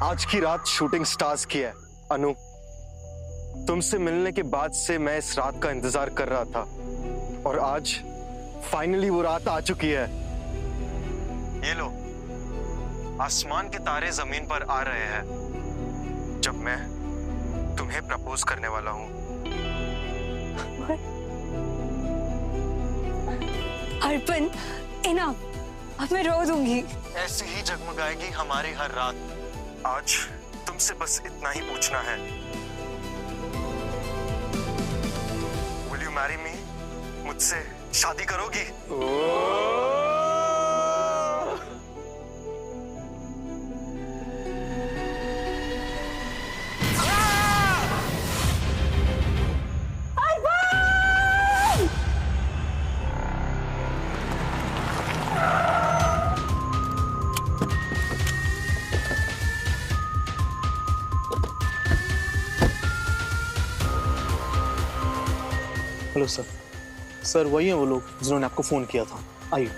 आज की रात शूटिंग स्टार्स की है। अनु, तुमसे मिलने के बाद से मैं इस रात का इंतजार कर रहा था और आज फाइनली वो रात आ चुकी है। ये लो, आसमान के तारे जमीन पर आ रहे हैं जब मैं तुम्हें प्रपोज करने वाला हूँ। अर्पण, इनफ, अब मैं रो दूंगी। ऐसे ही जगमगाएगी हमारी हर रात। आज तुमसे बस इतना ही पूछना है, Will you marry me? मुझसे शादी करोगी? Hello sir. सर वही हैं वो लोग जिन्होंने आपको फोन किया था। आइए।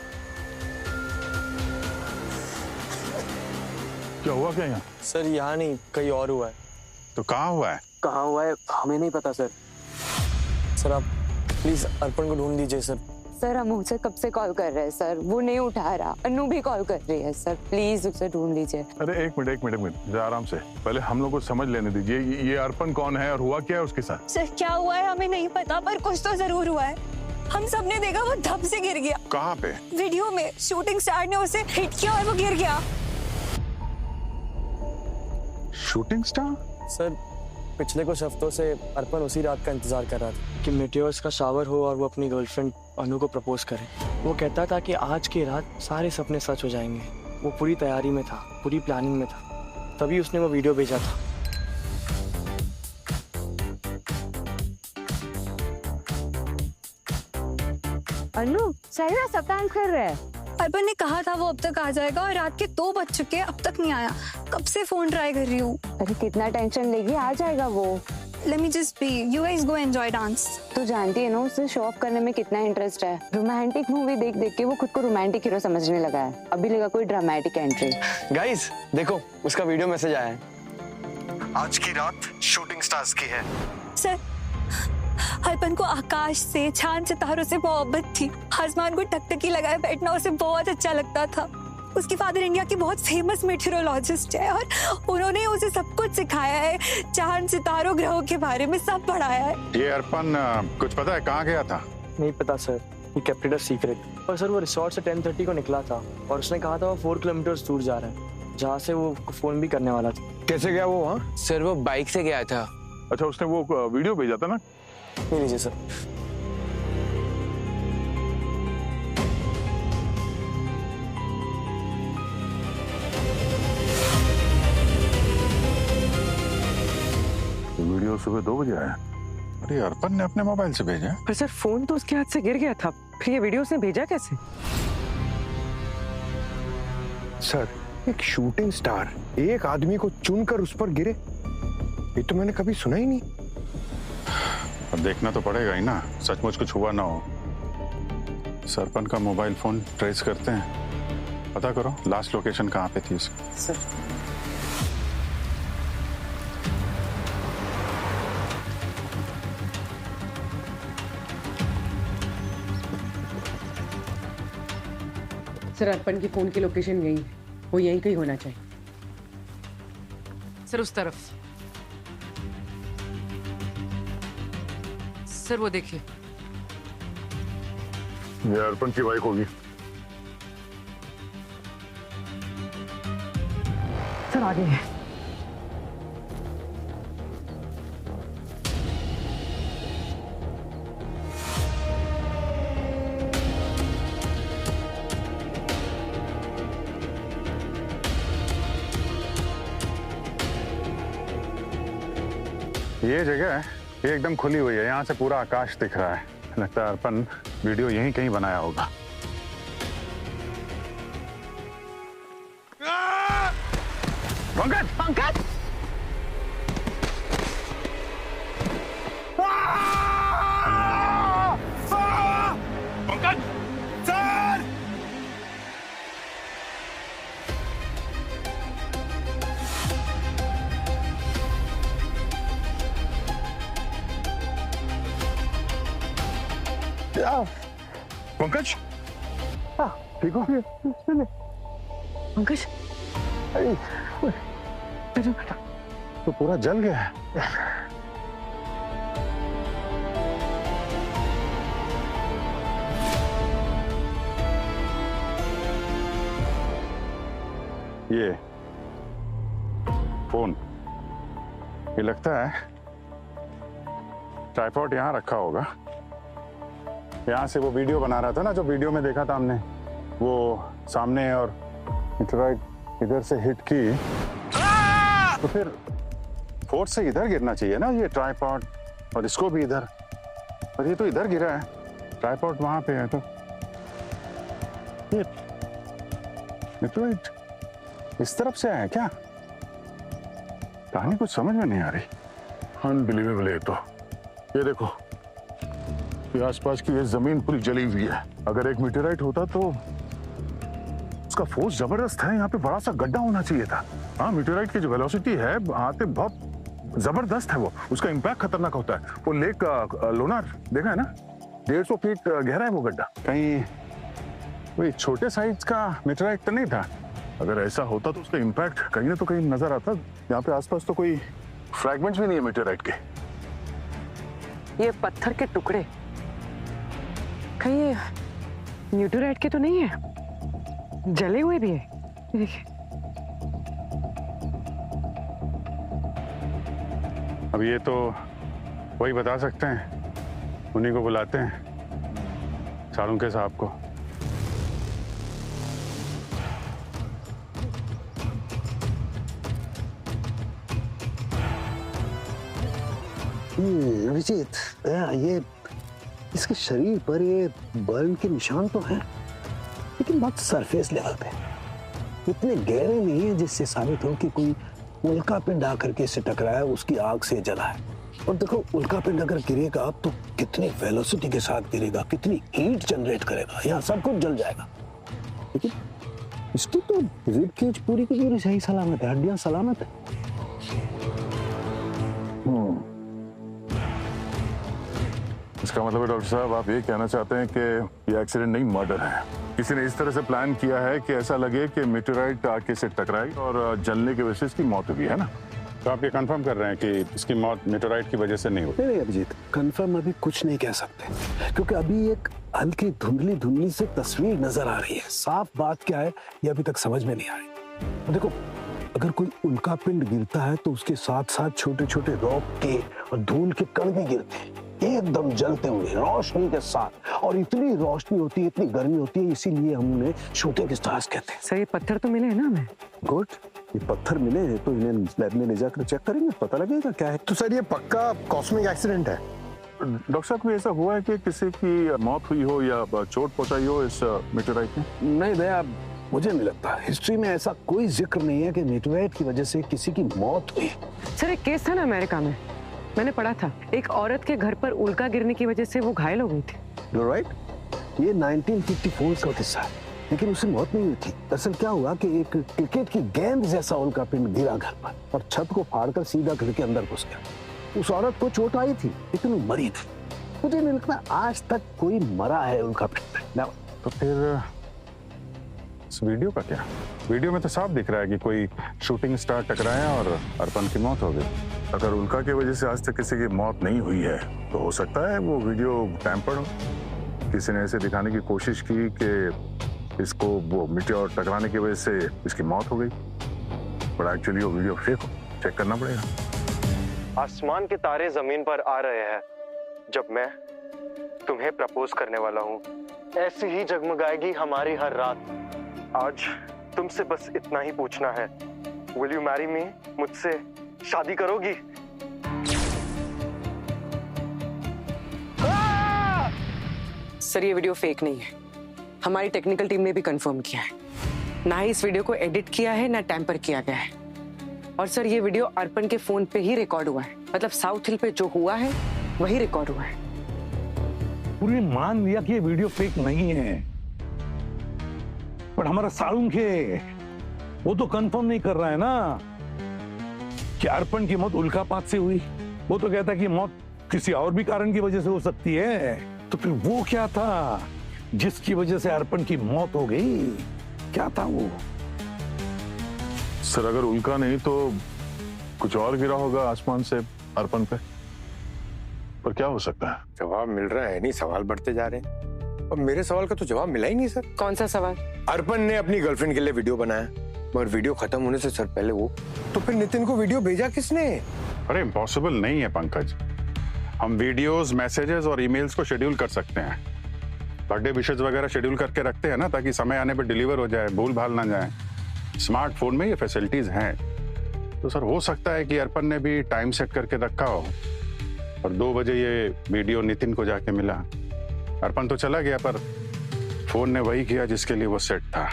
क्या हुआ क्या यहाँ? सर यहाँ नहीं, कहीं और हुआ है। तो कहाँ हुआ है? कहाँ हुआ है हमें नहीं पता सर। सर आप प्लीज अर्पण को ढूंढ दीजिए सर। सर हम उसे कब से कॉल कर रहे हैं सर, वो नहीं उठा रहा। अनु भी कॉल कर रही है सर, प्लीज उसे ढूंढ लीजिए। अरे एक मिनट जरा आराम से, पहले हम लोग को समझ लेने दीजिए। ये अर्पण कौन है और हुआ क्या है उसके साथ? सर क्या हुआ है हमें नहीं पता, पर कुछ तो जरूर हुआ है। हम सब ने देखा वो धप से गिर गया। कहाँ पे? वीडियो में शूटिंग स्टार ने उसे हिट किया और वो गिर गया। Shooting star? सर पिछले कुछ हफ्तों से अर्पण उसी रात का इंतजार कर रहा था कि मेटेओर्स का शावर हो और वो अपनी गर्लफ्रेंड अनु को प्रपोज करे। वो कहता था कि आज की रात सारे सपने सच हो जाएंगे। वो पूरी तैयारी में था, पूरी प्लानिंग में था, तभी उसने वो वीडियो भेजा था। अनु सही में सब काम कर रहे हैं। अर्पण ने कहा था वो अब तक आ जाएगा और रात के 2 बज चुके हैं, अब तक नहीं आया। कब से फोन ट्राई कर रही हूँ। अरे कितना टेंशन लेगी, आ जाएगा वो। Let me just be. You guys go enjoy dance. तो जानती है ना उसे शो ऑफ करने में कितना इंटरेस्ट है। रोमांटिक मूवी देख देख के वो खुद को रोमांटिक हीरो समझने लगा है। अभी लगा कोई ड्रामेटिक एंट्री। गाइस देखो, उसका वीडियो मैसेज आया है। आज की रात शूटिंग स्टार्स की है। सर अर्पण को आकाश से, चांद सितारों से मोहब्बत थी। आसमान को टकटकी लगाए बैठना उसे बहुत अच्छा लगता था। उसके फादर इंडिया के बहुत फेमस मेट्रोलॉजिस्ट है और उन्होंने उसे सब कुछ सिखाया है, चांद सितारों ग्रहों के बारे में सब पढ़ाया है। ये अर्पण कुछ पता है कहाँ गया था? नहीं पता सर, ये केप्ट इट अ सीक्रेट। पर सर वो रिसोर्ट से 10:30 को निकला था और उसने कहा था वो 4 किलोमीटर दूर जा रहा है, जहाँ से वो फोन भी करने वाला था। कैसे गया वो वहाँ? सर वो बाइक से गया था। अच्छा, उसने वो वीडियो भेजा था ना? ये लीजिए सर। वीडियो सुबह 2 बजे आया। अरे अर्पण ने अपने मोबाइल से भेजा? पर सर फोन तो उसके हाथ से गिर गया था, फिर ये वीडियो उसने भेजा कैसे? सर एक शूटिंग स्टार एक आदमी को चुनकर उस पर गिरे, ये तो मैंने कभी सुना ही नहीं। अब देखना तो पड़ेगा ही ना, सचमुच कुछ हुआ ना हो। सरपन का मोबाइल फोन ट्रेस करते हैं, पता करो लास्ट लोकेशन कहाँ पे थी उसकी। सर सर अर्पण की फोन की लोकेशन यही है, वो यहीं कहीं होना चाहिए। सर उस तरफ। सर वो देखिए, ये अर्पण की बाइक होगी। सर आगे है। ये जगह है, ये एकदम खुली हुई है, यहाँ से पूरा आकाश दिख रहा है। लगता है अर्पण वीडियो यहीं कहीं बनाया होगा। पंकज! पंकज! पंकज! सर! पंकज ठीक हो? पंकज तो पूरा जल गया है। ये फोन, ये लगता है ट्राइपॉड यहाँ रखा होगा। यहाँ से वो वीडियो बना रहा था ना, जो वीडियो में देखा था हमने, वो सामने और मीटराइट इधर से हिट की तो फिर फोर्स से इधर गिरना चाहिए ना ये ट्राइपॉड, और इसको भी इधर, और ये तो इधर गिरा है, ट्राइपॉड वहां पे है। तो ये मीटराइट इस तरफ से आया क्या? कहानी कुछ समझ में नहीं आ रही। अनबिलीवेबल है। तो ये देखो, ये आसपास की ये जमीन पूरी जली हुई है। अगर एक मीटराइट होता तो उसका फोर्स जबरदस्त है, यहाँ पे बड़ा सा गड्ढा होना चाहिए था। हाँ, मीटराइट की जो वेलोसिटी है आते बहुत जबरदस्त है, वो उसका इम्पैक्ट खतरनाक होता है। वो लेक लोनार देखा है ना, 150 फीट गहरा है वो गड्ढा। कहीं वही छोटे साइज का मीटराइट तो नहीं था? अगर ऐसा होता तो उसका इम्पैक्ट कहीं ना तो कहीं नजर आता। यहाँ पे आसपास तो कोई फ्रैगमेंट्स भी नहीं है मीटराइट के। ये पत्थर के टुकड़े कहीं ये न्यूटोराइट के तो नहीं है? जले हुए भी है। देखिए, अब ये तो वही बता सकते हैं, उन्हीं को बुलाते हैं, सालुंके साहब को। अभिजीत, ये इसके शरीर पर ये बर्न के निशान तो हैं, लेकिन बहुत सरफेस लेवल पे, इतने गहरे नहीं है जिससे साबित हो कि कोई उल्का पिंड आकर के इससे टकराया, उसकी आग से जला है। और देखो, उल्का पिंड अगर गिरेगा तो कितनी वेलोसिटी के साथ गिरेगा, कितनी हीट जनरेट करेगा, यहाँ सब कुछ जल जाएगा। लेकिन इसकी तो रिब केज पूरी की पूरी सही सलामत है, हड्डियां सलामत है। इसका मतलब है डॉक्टर साहब, आप ये कहना चाहते हैं कि ये एक्सीडेंट नहीं, मर्डर है। किसी ने इस तरह से प्लान किया है कि ऐसा लगे कि मीटराइट आके से टकराई और जलने की वजह से इसकी मौत हुई है ना? तो आप ये कंफर्म कर रहे हैं कि इसकी मौत मीटराइट की वजह से नहीं हुई? नहीं अभिजीत, कंफर्म अभी कुछ नहीं कह सकते, क्योंकि अभी एक हल्की धुंधली धुंधली से तस्वीर नजर आ रही है। साफ बात क्या है ये अभी तक समझ में नहीं आ रही। देखो, अगर कोई उल्का पिंड गिरता है तो उसके साथ साथ छोटे छोटे रॉक के और धूल के कण भी गिरते हैं, एकदम जलते हुए रोशनी के साथ। और इतनी रोशनी होती है, इतनी गर्मी होती है, इसीलिए हम उन्हें शूटिंग स्टार्स कहते हैं। सर ये पत्थर तो मिले हैं ना हमें? गुड, ये पत्थर मिले हैं तो इन्हें लैब में ले जाकर चेक करेंगे, पता लगेगा क्या है। तो सर ये पक्का कॉस्मिक एक्सीडेंट है? डॉक्टर साहब, कोई ऐसा हुआ है कि किसी की मौत हुई हो या चोट पहुंचाई हो इस मीटराइट में? नहीं दया, मुझे नहीं लगता। हिस्ट्री में ऐसा कोई जिक्र नहीं है कि मीटराइट की वजह से किसी की मौत हुई। सर एक केस था ना अमेरिका में, मैंने पढ़ा था, एक औरत के घर पर उल्का गिरने की वजह से वो घायल हो गई थी। You're right? ये 1954 का किस्सा है, लेकिन उससे मौत नहीं हुई थी। दरअसल क्या हुआ कि एक क्रिकेट की गेंद जैसा उल्का पिंड गिरा घर पर और छत को फाड़कर सीधा घर के अंदर घुस गया। उस औरत को चोट आई थी, लेकिन वो मरी थी। मुझे नहीं लगता आज तक कोई मरा है उल्का पिंड में। तो फिर इस वीडियो का क्या? वीडियो में तो साफ दिख रहा है कि कोई शूटिंग स्टार टकराया और अर्पण की मौत हो गई। अगर उल्का की वजह से आज तक किसी की मौत नहीं हुई है तो हो सकता है वो वीडियो टैम्पर्ड हो, किसी ने ऐसे दिखाने की कोशिश की कि इसको वो मीटियोर टकराने की वजह से इसकी मौत हो गई, पर एक्चुअली वो वीडियो फेक हो। चेक करना पड़ेगा। आसमान के तारे जमीन पर आ रहे हैं जब मैं तुम्हें प्रपोज करने वाला हूँ। ऐसी ही जगमगाएगी हमारी हर रात। आज तुमसे बस इतना ही पूछना है, विल यू मैरी मी? मुझसे शादी करोगी? सर ये वीडियो फेक नहीं है, हमारी टेक्निकल टीम ने भी कंफर्म किया है। ना ही इस वीडियो को एडिट किया है, ना टैम्पर किया गया है। और सर ये वीडियो अर्पण के फोन पे ही रिकॉर्ड हुआ है, मतलब साउथ हिल पे जो हुआ है वही रिकॉर्ड हुआ है। पूरी मान लिया कि ये वीडियो फेक नहीं है, पर हमारा सालुंके वो तो कंफर्म नहीं कर रहा है ना कि अर्पण की मौत उल्कापात से हुई। वो तो कहता है कि मौत किसी और भी कारण की वजह से हो सकती है। तो फिर वो क्या था जिसकी वजह से अर्पण की मौत हो गई? क्या था वो? सर अगर उल्का नहीं तो कुछ और गिरा होगा आसमान से अर्पण पे, पर क्या हो सकता है? जवाब मिल रहा है नहीं, सवाल बढ़ते जा रहे हैं और मेरे सवाल का तो जवाब मिला ही नहीं सर। कौन सा सवाल? अर्पण ने अपनी गर्लफ्रेंड के लिए वीडियो बनाया, मगर वीडियो खत्म होने से सर पहले वो, तो फिर नितिन को वीडियो भेजा किसने? अरे इम्पॉसिबल नहीं है पंकज, हम वीडियोस, मैसेजेस और ईमेल्स को शेड्यूल कर सकते हैं। बर्थडे विशेस वगैरह शेड्यूल करके रखते हैं ना, ताकि समय आने पर डिलीवर हो जाए, भूल भाल ना जाए। स्मार्टफोन में ये फैसिलिटीज हैं, तो सर हो सकता है कि अर्पण ने भी टाइम सेट करके रखा हो और 2 बजे ये वीडियो नितिन को जाके मिला। अर्पण तो चला गया पर फोन ने वही किया जिसके लिए वो सेट था।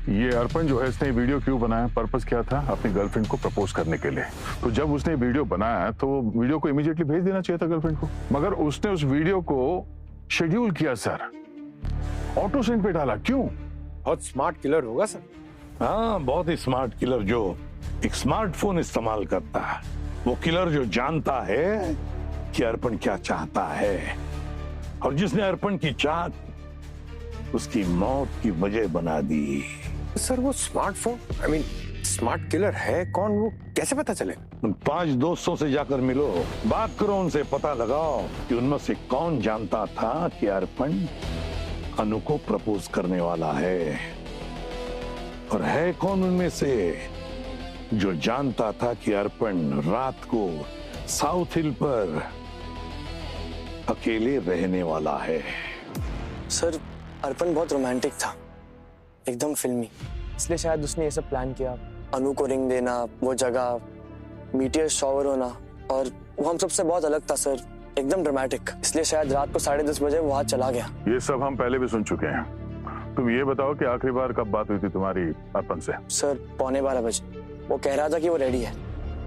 ये अर्पण जो है इसने वीडियो क्यों बनाया, पर्पस क्या था? अपनी गर्लफ्रेंड को प्रपोज करने के लिए। तो जब उसने वीडियो बनाया तो वीडियो को इमीडिएटली भेज देना चाहिए था गर्लफ्रेंड को, मगर उसने उस वीडियो को शेड्यूल किया सर, ऑटो सेंड पे डाला। क्यों? बहुत स्मार्ट किलर होगा सर। हाँ, बहुत ही स्मार्ट किलर जो एक स्मार्टफोन इस्तेमाल करता है। वो किलर जो जानता है कि अर्पण क्या चाहता है और जिसने अर्पण की चाहत उसकी मौत की वजह बना दी। सर वो smartphone, I mean smart killer है कौन, वो कैसे पता चले? उन 5 दोस्तों से जाकर मिलो, बात करो उनसे, पता लगाओ कि उनमें से कौन जानता था कि अर्पण अनु को प्रपोज करने वाला है, और है कौन उनमें से जो जानता था कि अर्पण रात को साउथ हिल पर अकेले रहने वाला है। सर अर्पण बहुत रोमांटिक था, एकदम फिल्मी, इसलिए शायद उसने ये सब प्लान किया। अनु को रिंग देना, वो जगह, मीटियर शॉवर होना, और वो हम सबसे बहुत अलग था सर, एकदम ड्रामेटिक, इसलिए शायद रात को 10:30 बजे वो वहां चला गया। ये सब हम पहले भी सुन चुके हैं। तुम ये बताओ कि आखिरी बार कब बात हुई थी तुम्हारी अर्पण से? सर 11:15 बजे। वो कह रहा था कि वो रेडी है,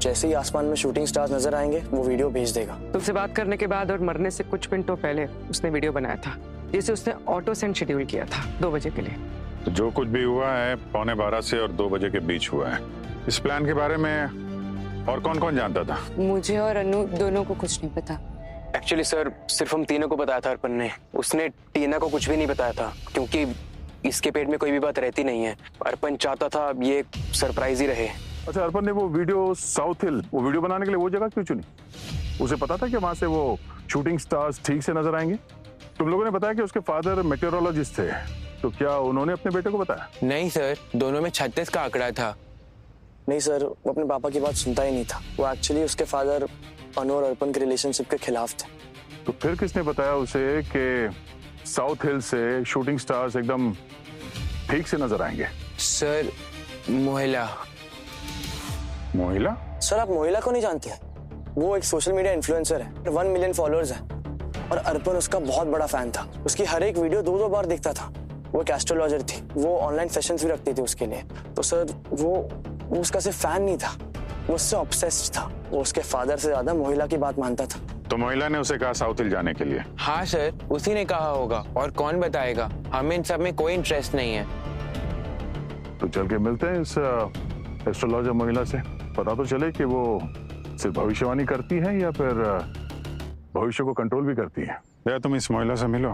जैसे ही आसमान में शूटिंग स्टार्स नजर आएंगे वो वीडियो भेज देगा। तुमसे बात करने के बाद और मरने से कुछ मिनटों पहले उसने वीडियो बनाया था, जिसे उसने ऑटो सेंड शेड्यूल किया था 2 बजे के लिए। तो जो कुछ भी हुआ है 11:15 से और 2 बजे के बीच हुआ है। इस प्लान के बारे में और कौन कौन जानता था? मुझे और अनु दोनों को कुछ नहीं पता। एक्चुअली सर सिर्फ हम तीनों को बताया था अर्पण ने, उसने टीना को कुछ भी नहीं बताया था, क्योंकि इसके पेट में कोई भी बात रहती नहीं है। अर्पण चाहता था ये एक सरप्राइज ही रहे। अच्छा, अर्पण ने वो वीडियो साउथ हिल, वो वीडियो बनाने के लिए वो जगह क्यों चुनी? उसे पता था कि वहां से वो शूटिंग स्टार्स ठीक से नजर आएंगे? तुम लोगों ने बताया कि उसके फादर मेटेरोलॉजिस्ट थे, तो क्या उन्होंने अपने बेटे को बताया? नहीं सर, दोनों में 36 का आंकड़ा था। नहीं सर, वो अपने पापा की बात सुनता ही नहीं था। वो एक्चुअली उसके फादर अनु और अर्पण के रिलेशनशिप के खिलाफ थे। तो फिर किसने बताया उसे कि साउथ हिल से शूटिंग स्टार्स एकदम ठीक से नजर आएंगे? सर मोहिला। मोहिला? सर आप मोहिला को नहीं जानते? वो एक सोशल मीडिया इन्फ्लुएंसर है, 1 मिलियन फॉलोअर्स है, और अर्पण उसका बहुत बड़ा फैन था। उसकी हर एक वीडियो 2-2 बार देखता था। वो एक एस्ट्रोलॉजर थी, वो ऑनलाइन सेशंस भी रखती थी उसके लिए। तो सर वो उसका सिर्फ फैन नहीं था, वो उससे ऑब्सेस्ड था। वो उसके फादर से ज्यादा मोहिला की बात मानता था। तो मोहिला ने उसे कहा साउथ हिल जाने के लिए? हाँ सर, उसी ने कहा होगा, और कौन बताएगा, हमें इन सब में कोई इंटरेस्ट नहीं है। तो चल के मिलते हैं इस एस्ट्रोलॉजर महिला से, पता तो चले कि वो सिर्फ भविष्यवाणी करती है या फिर भविष्य को कंट्रोल भी करती है। या तुम इस महिला से मिलो,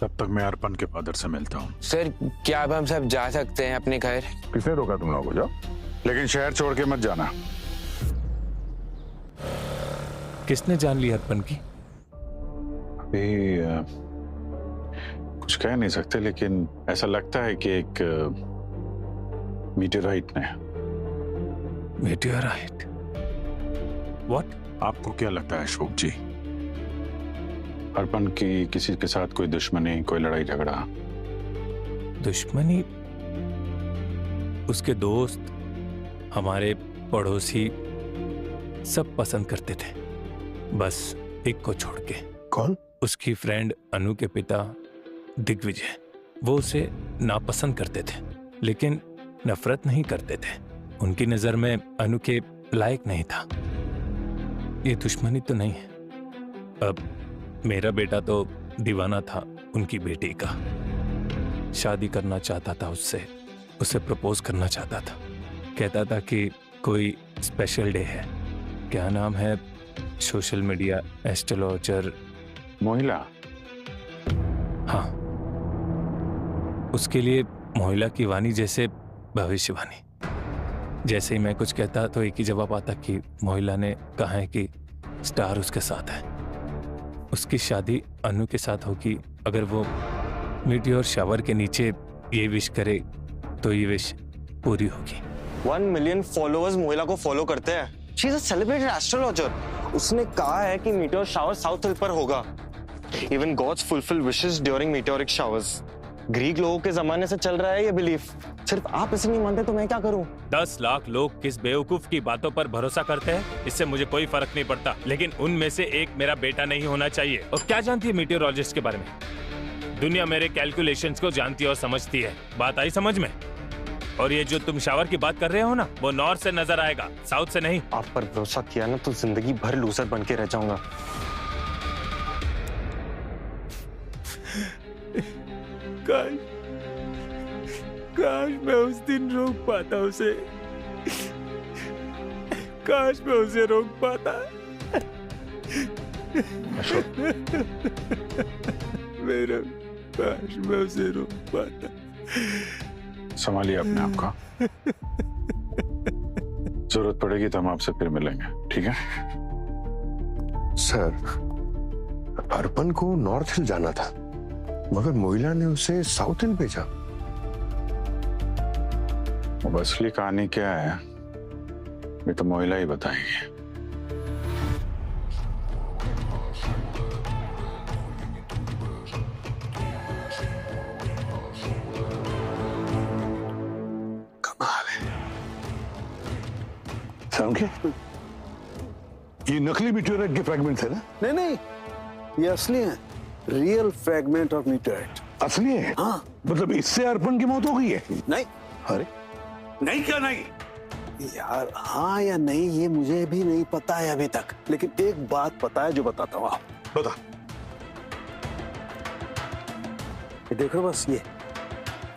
तब तक मैं अर्पण के फादर से मिलता हूँ। सर क्या अब हम सब जा सकते हैं अपने घर? किसने रोका तुम लोगों को? जाओ, लेकिन शहर छोड़ के मत जाना। किसने जान ली अर्पण की? अभी कुछ कह नहीं सकते, लेकिन ऐसा लगता है कि एक मीटेराइट ने। मीटेराइट? व्हाट? आपको क्या लगता है अशोक जी? अर्पण की किसी के साथ कोई दुश्मनी, कोई लड़ाई झगड़ा? दुश्मनी? उसके दोस्त, हमारे पड़ोसी सब पसंद करते थे, बस एक को छोड़ के। कौन? उसकी फ्रेंड अनु के पिता दिग्विजय। वो उसे नापसंद करते थे, लेकिन नफरत नहीं करते थे। उनकी नजर में अनु के लायक नहीं था। ये दुश्मनी तो नहीं है। अब मेरा बेटा तो दीवाना था उनकी बेटी का, शादी करना चाहता था उससे, उसे प्रपोज करना चाहता था। कहता था कि कोई स्पेशल डे है, क्या नाम है, सोशल मीडिया एस्ट्रोलॉजर। मोहिला? हाँ, उसके लिए मोहिला की वाणी जैसे भविष्यवाणी। जैसे ही मैं कुछ कहता तो एक ही जवाब आता कि मोहिला ने कहा है कि स्टार उसके साथ है। उसकी शादी अनु के साथ होगी। अगर वो मीटियोर शावर के नीचे ये विश करे तो ये विश पूरी होगी। 1 मिलियन फॉलोअर्स मोहिला को फॉलो करते हैं। She is a celebrated astrologer. उसने कहा है कि मीटियोर शावर साउथ हिल पर होगा। Even gods fulfill wishes during meteoric showers. Greek लोगों के जमाने से चल रहा है ये बिलीफ। सिर्फ आप इसे नहीं मानते तो मैं क्या करूं? 10 लाख लोग किस बेवकूफ की बातों पर भरोसा करते हैं, इससे मुझे कोई फर्क नहीं पड़ता, लेकिन उनमें से एक मेरा बेटा नहीं होना चाहिए। और क्या जानती है मीटियोरोलॉजिस्ट के बारे में? दुनिया मेरे कैलकुलेशंस को जानती है और समझती है। बात आई समझ में? और ये जो तुम शावर की बात कर रहे हो ना, वो नॉर्थ से नजर आएगा, साउथ से नहीं। आप पर भरोसा किया ना तो जिंदगी भर लूजर बन के रह जाऊंगा। काश मैं उस दिन रोक पाता उसे। काश मैं उसे रोक पाता। मेरा काश मैं उसे रोक पाता। संभालिए अपने आप का। जरूरत पड़ेगी तो हम आपसे फिर मिलेंगे, ठीक है? सर, अर्पण को नॉर्थ हिल जाना था, मगर मोहिला ने उसे साउथ हिल भेजा। अब असली कहानी क्या है ये तो मोहिला ही बताएंगे। कमाल है। समझे? ये नकली मीटियोराइट के फ्रैगमेंट्स है ना? नहीं नहीं, ये असली है। Real fragment of meteorite. असली है? हाँ। मतलब इससे अर्पण की मौत हो गई है? नहीं। अरे नहीं, क्या नहीं? यार हाँ या नहीं ये मुझे भी नहीं पता है अभी तक, लेकिन एक बात पता है जो बताता हूँ। बता। ये देखो बस ये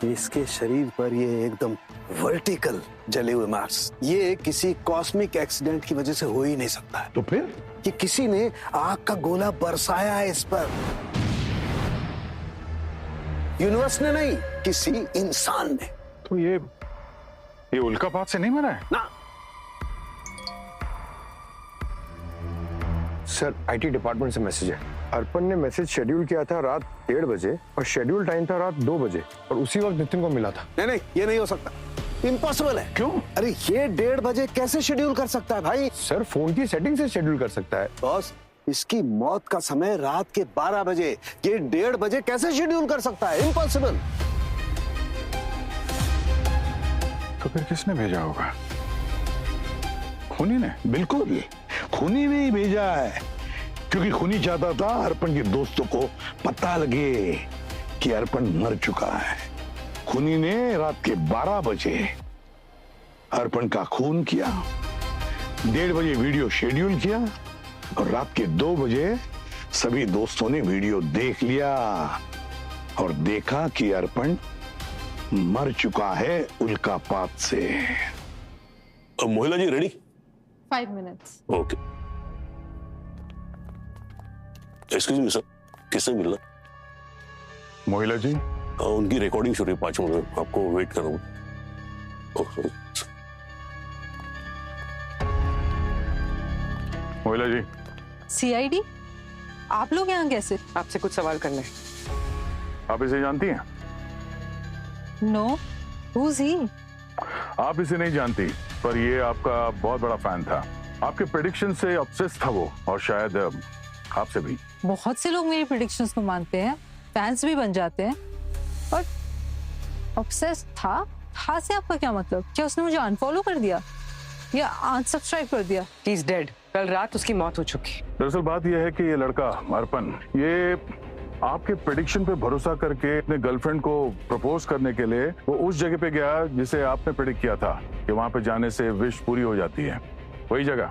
इसके शरीर पर ये एकदम वर्टिकल जले हुए मार्क्स। ये किसी कॉस्मिक एक्सीडेंट की वजह से हो ही नहीं सकता है। तो फिर? कि किसी ने आग का गोला बरसाया है इस पर। यूनिवर्स ने नहीं, किसी इंसान ने। तो ये उल्कापात से नहीं मरा है ना? सर, आईटी डिपार्टमेंट से मैसेज है। अर्पण ने मैसेज शेड्यूल किया था रात 1:30 बजे और शेड्यूल टाइम था रात 2 बजे और उसी वक्त नितिन को मिला था। नहीं नहीं, ये नहीं हो सकता। इम्पॉसिबल है। क्यों? अरे ये 1:30 बजे कैसे शेड्यूल कर सकता है भाई? सर, फोन की सेटिंग से शेड्यूल कर सकता है। बॉस, इसकी मौत का समय रात के 12 बजे, ये 1:30 बजे कैसे शेड्यूल कर सकता है? इम्पॉसिबल। तो फिर किसने भेजा होगा? खूनी ने? बिल्कुल, खूनी ने ही भेजा है, क्योंकि खूनी चाहता था अर्पण के दोस्तों को पता लगे कि अर्पण मर चुका है। खूनी ने रात के 12 बजे अर्पण का खून किया, 1:30 बजे वीडियो शेड्यूल किया और रात के 2 बजे सभी दोस्तों ने वीडियो देख लिया और देखा कि अर्पण मर चुका है उल्कापात से। Mohila ji ready? 5 minutes. Okay. Excuse me sir, किससे मिलना? मोहिला जी? उनकी रिकॉर्डिंग शुरू है 5 मिनट में, आपको वेट कर रहा हूँ। मोहिला जी? सीआईडी? आप लोग यहाँ कैसे? आपसे कुछ सवाल करना है। आप इसे जानती हैं? No, who's he? आप इसे नहीं जानती, पर ये आपका बहुत बड़ा फैन था। आपके प्रेडिक्शन से ऑब्सेस्ड था वो, और शायद आपसे भी। बहुत से लोग मेरी प्रेडिक्शंस को मानते हैं, फैंस भी बन जाते हैं, पर ऑब्सेस्ड था से आपका क्या मतलब? क्या उसने मुझे अनफॉलो कर दिया या अनसब्सक्राइब कर दिया? He is dead. कल रात उसकी मौत हो चुकी। दरअसल बात यह है कि ये लड़का अर्पण, ये आपके प्रेडिक्शन पे भरोसा करके अपने गर्लफ्रेंड को प्रपोज करने के लिए वो उस जगह पे गया जिसे आपने प्रेडिक्ट किया था कि वहां पे जाने से विश पूरी हो जाती है। वही जगह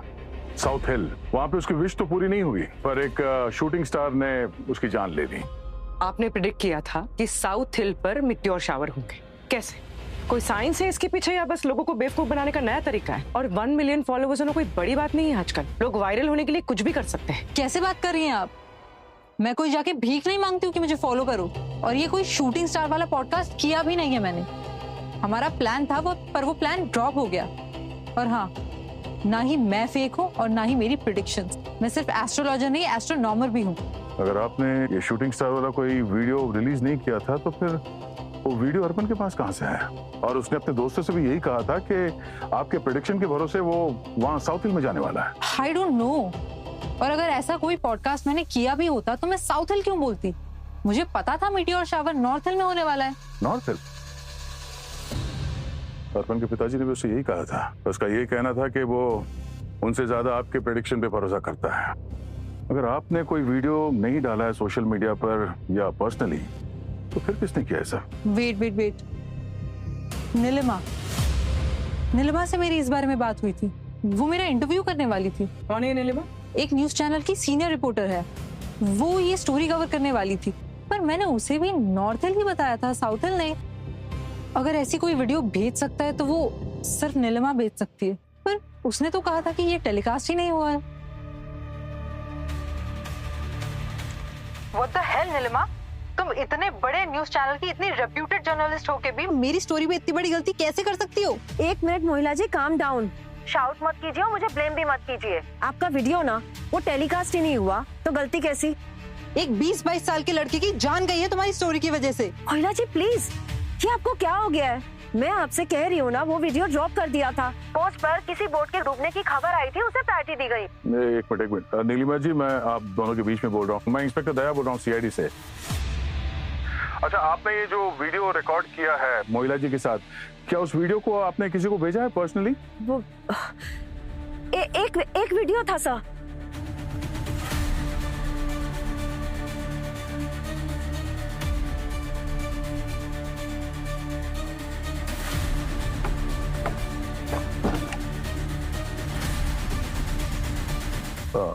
साउथ हिल। वहां पे उसकी विश तो पूरी नहीं हुई, पर एक शूटिंग स्टार ने उसकी जान ले ली। आपने प्रेडिक्ट किया था कि साउथ हिल पर मिट्योर शावर होंगे। कैसे? कोई साइंस है इसके पीछे या बस लोगों को बेवकूफ बनाने का नया तरीका है? और 1 मिलियन फॉलोवर्स होना कोई बड़ी बात नहीं है आजकल। लोग वायरल होने के लिए कुछ भी कर सकते हैं। कैसे बात कर रही हैं आप? मैं कोई जाके भीख नहीं मांगती हूँ कि मुझे फॉलो करो, और ये कोई शूटिंग स्टार वाला पॉडकास्ट किया भी नहीं है मैंने। हमारा प्लान था पर वो प्लान ड्रॉप हो गया। और हाँ, ना ही मैं फेक हूँ और ना ही मेरी प्रेडिक्शंस। मैं सिर्फ एस्ट्रोलॉजर नहीं, एस्ट्रोनॉमर भी हूँ। अगर आपने ये शूटिंग स्टार वाला कोई वीडियो रिलीज नहीं किया था तो फिर वो वीडियो अर्पण के पास कहाँ से आया? और उसने अपने दोस्तों से भी यही कहा था कि आपके प्रेडिक्शन के भरोसे वो वहाँ साउथ हिल में जाने वाला है। I don't know. और अगर ऐसा कोई पॉडकास्ट मैंने किया भी होता तो मैं साउथ हिल क्यों बोलती? मुझे पता था मीटियोर शावर नॉर्थ हिल में होने वाला है। नॉर्थ हिल? अर्पण के पिताजी ने भी उससे यही कहा था। उसका यही कहना था कि वो उनसे ज्यादा आपके प्रेडिक्शन पे भरोसा करता है। अगर आपने कोई वीडियो नहीं डाला है सोशल मीडिया पर या पर्सनली, तो फिर किसने किया ऐसा? वेट। नीलिमा से मेरी इस बारे में बात हुई थी। वो मेरा इंटरव्यू करने वाली थी। कौन है नीलिमा? एक न्यूज चैनल की सीनियर रिपोर्टर है। वो ये स्टोरी कवर करने वाली थी, पर मैंने उसे भी नॉर्थ हिल ही बताया था, साउथ हिल नहीं। अगर ऐसी कोई वीडियो भेज सकता है तो वो सिर्फ नीलिमा भेज सकती है, पर उसने तो कहा था कि ये टेलीकास्ट ही नहीं हुआ है। What the hell, Nilima? तुम इतने बड़े न्यूज चैनल की इतनी रेप्यूटेड जर्नलिस्ट होके भी मेरी स्टोरी पे इतनी बड़ी गलती कैसे कर सकती हो? एक मिनट मोहिला जी, काम डाउन। शाउट मत कीजिए और मुझे ब्लेम भी मत कीजिए। आपका वीडियो ना वो टेलीकास्ट ही नहीं हुआ तो गलती कैसी? एक 20-22 साल के लड़के की जान गई है तुम्हारी स्टोरी की वजह से। मोहिला जी प्लीज, ये आपको क्या हो गया है? मैं आपसे कह रही हूँ ना, वो वीडियो ड्रॉप कर दिया था। पोस्ट पर किसी बोट के डूबने की खबर आई थी, उसे प्रायोरिटी दी गई। एक मिनट। नीलिमा जी, मैं आप दोनों के बीच में बोल रहा हूँ। मैं इंस्पेक्टर दया बोल रहा हूँ, सीआईडी से। अच्छा, आपने ये जो वीडियो रिकॉर्ड किया है मोहिला जी के साथ, क्या उस वीडियो को आपने किसी को भेजा है पर्सनली? वो एक वीडियो था सर।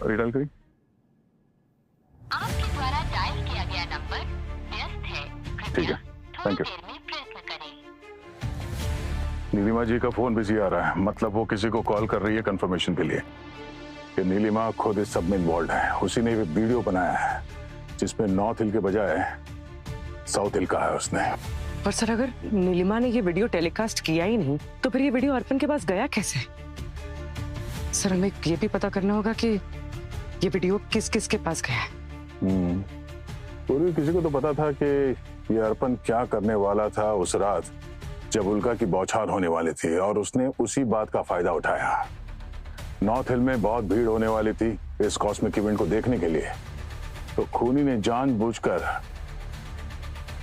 रिडायल करिए। आपके द्वारा डायल किया गया नंबर व्यस्त है। ठीक है, थैंक यू। देर में प्रयत्न करें। नीलिमा जी का फोन बिजी आ रहा है, मतलब वो किसी को कॉल कर रही है कंफर्मेशन के लिए कि नीलिमा खुद इस सब में इन्वॉल्व है। उसी ने भी वीडियो बनाया है जिसमें नॉर्थ हिल के बजाय साउथ हिल कहा है उसने। पर सर, अगर नीलिमा ने ये वीडियो टेलीकास्ट किया ही नहीं तो फिर ये वीडियो अर्पण के पास गया कैसे? सर, हमें ये भी पता करना होगा कि ये वीडियो किस किस के पास गया है। पूरी किसी को तो पता था कि ये अर्पण क्या करने वाला था उस रात जब उल्का की बौछार होने वाली थी, और उसने उसी बात का फायदा उठाया। नॉर्थ हिल में बहुत भीड़ होने वाली थी इस कॉस्मिक इवेंट को देखने के लिए, तो खूनी ने जानबूझकर